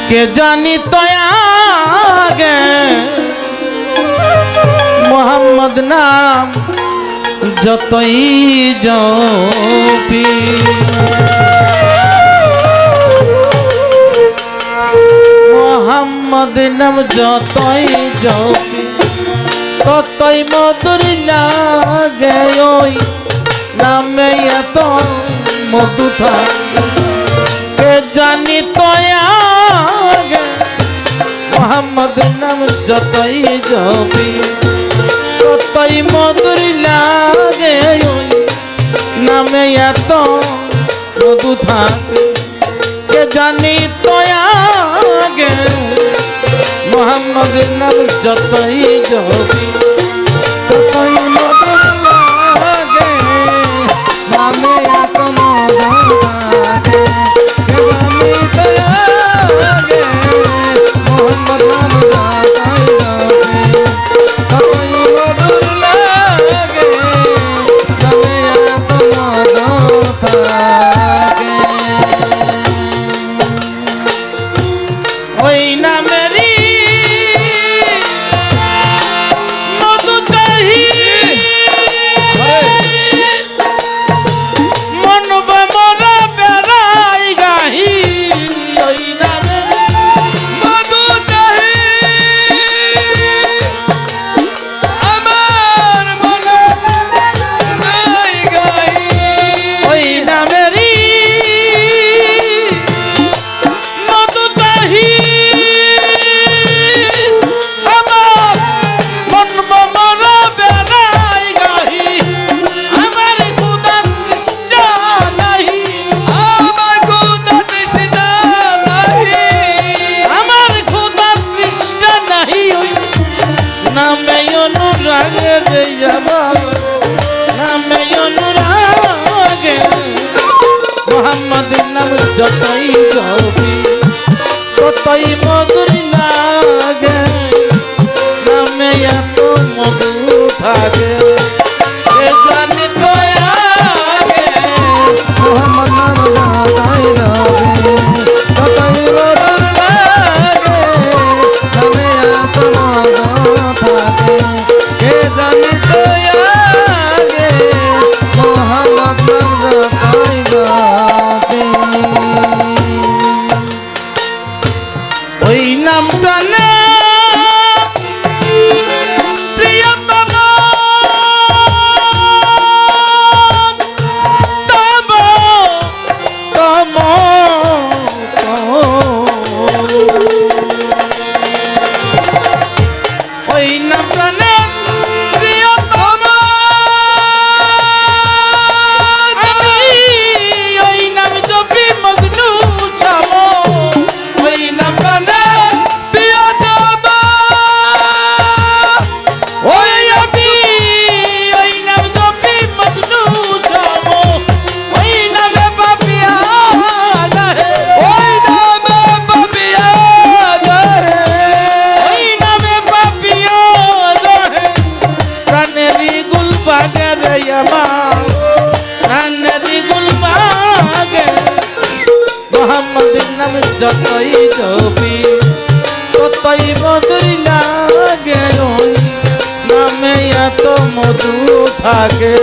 কে জানি তো আগে মোহাম্মদ নাম যতই জপি মোহাম্মদ নাম যতই জপি ততই মধুর লাগে ওই নামে এত মধু থাকে কে জানি তো আগে মোহাম্মদ নাম যতই জপি ততই মধুর লাগে ওই নামে এত মধু থাকে কে জানি তো আগে মোহাম্মদ নাম যতই জপি ততই মধুর লাগে নামে এত মধু থাকে কে জানি তো আগে মোহাম্মদ নাম যতই জপি ততই মধুর লাগে নামে এত মধু থাকে ওই নামেরই মধু চাহি মন মরা বেড়াই গাহি ওই নামের মধু চাহি আমার মন গাহি ওই নামেরই মধু চাহি আমার মন মরা বেড়াই গাহি আমার খুদা তৃষ্ণা নাহি আমার খুদা তৃষ্ণা নাহি আমার খুদা তৃষ্ণা নাহি ওই নামে অনুরাগে রে আমার নামে অনুরাগে মোহাম্মদ নাম যতই জপি ততই মধুর লাগে নামে এত মধু থাকে কে জানি তো আগে মোহাম্মদ নাম যতই জপি ততই মধুর লাগে নামে এত মধু থাকে কে জানি তো আগে মোহাম্মদ নাম যতই জপি ওই নামটা না প্রিয়তম তব তম ওই নামটা না প্রিয়তম ওই নাম জপি মজনু ছাব ওই নামটা না প্রিয়তম ওই আমি ওই নাম জপি মজনু ছাব ওই নামে পাপিয়া গাহে ওই নামে পাপিয়া গাহে ওই নামে পাপিয়া গাহে প্রাণেরই গুল বাগে রে আমার প্রাণেরই গুল বাগে মোহাম্মদ নাম যতই জপি ততই মধুর লাগে ওই নামে এত মধু থাকে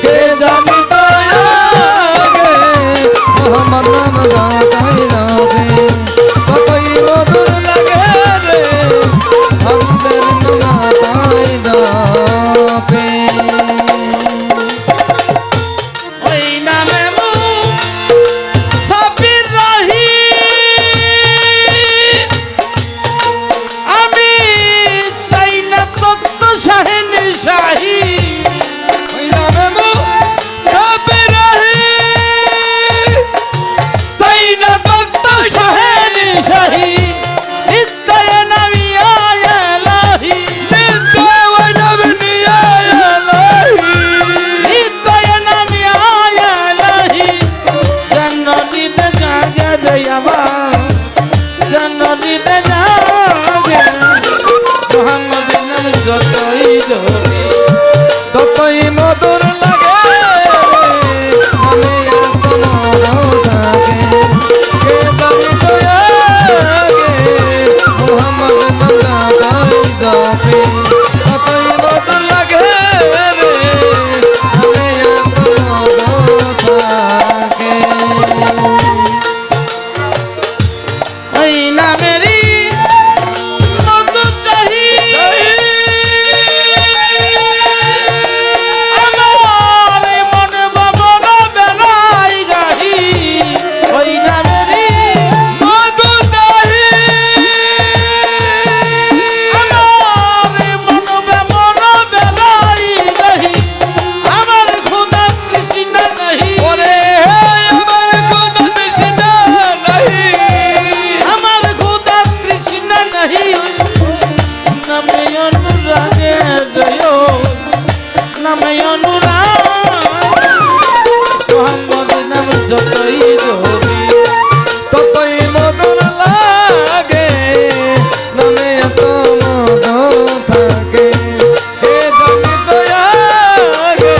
কে জানি তো আগে মোহাম্মদ নাম যতই জপি ততই মধুর লাগে রে আমাদের যতই জপি ওই নামে সাবির রাহি আমি চাই না তত্ত্ব শাহিন শাহী ওই নামে সাবির রাহি চাই না তত্ত্ব শাহিন শাহী নিত্য নামি আয়ালাহি নিত্য নামি আয়ালাহি নিত্য নামি আয়ালাহি জন্নতিতে জাগে রে আমার জন্নতিতে জাগে মোহাম্মদ নাম যতই জপি ততই মধুর লাগে আমি এত মধু থাকে কে জানি তো ছবি ততই মধুর লাগে নামে এত মধু থাকে কে জানি দয়াগে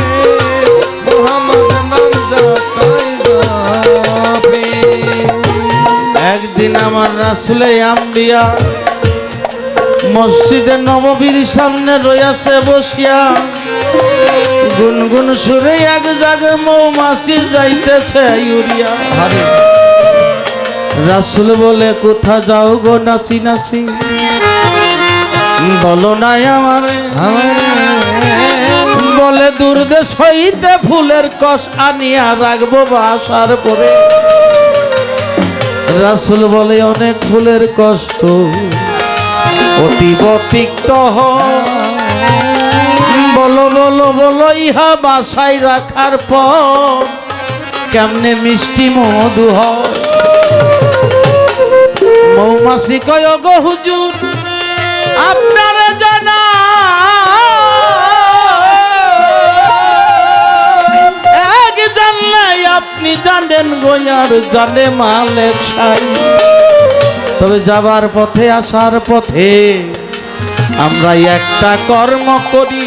মোহাম্মদ নাম যতই জপি। একদিন আমার রাসূলে আম্বিয়া মসজিদে নববীর সামনে রয়েছে বসিয়া গুনগুন সুরে এক জাগে মৌমাছি যাইতেছে ইউরিয়া। রাসূল বলে কোথা যাও গো নাচি নাচি বলো নাই আমারে বলে দূরদেশ হইতে ফুলের কষ আনিয়া রাখবো বাসার পরে। রাসূল বলে অনেক ফুলের কষ্ট অতীব তিক্ত বলো বলো বলো ইহা বাসায় রাখার পর কেমনে মিষ্টি মধু হয়। মৌমাছি কয় গো হুজুর আপনারা জানা এক জানলাই আপনি জানেন গোয়ার জানে মালেক সাই। তবে যাবার পথে আসার পথে আমরা একটা কর্ম করি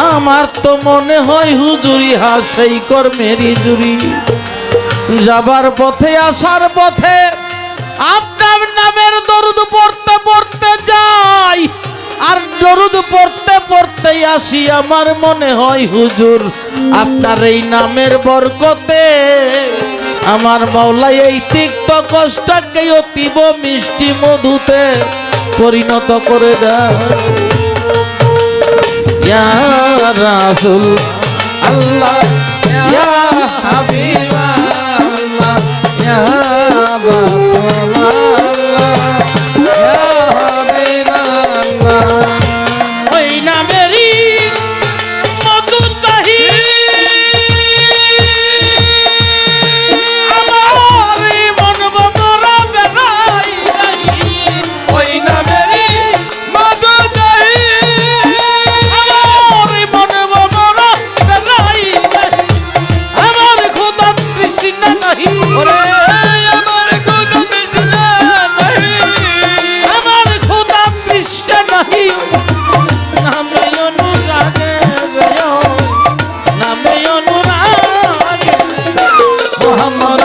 আমার তো মনে হয় হুজুরি হাসেই কর্মেরই জুরি। যাবার পথে আসার পথে আপনার নামের দরুদ পড়তে পড়তে যাই আর দরুদ পড়তে পড়তেই আসি আমার মনে হয় হুজুর আপনার এই নামের বরকতে আমার মাওলা এই তিক্ত কষ্টকে অতীব মিষ্টি মধুতে পরিণত করে দেয়। ইয়া রাসূল আল্লাহ ইয়া হাবিব আল্লাহ ইয়া রাসূলুল্লাহ ইয়া হাবিবাল্লাহ ওই নামেরই মধু চাহি আমার মন বমরা বেড়াই ওই নামেরই মধু চাই আমার মন বমরা বেড়াই আমার খোদা তৃষ্ণা নাহি ওরে আমার কোনো তৃষ্ণা নাই আমার খোদা তৃষ্ণা নাহি নামে অনুরাগে নামে অনুরাগে মোহাম্মদ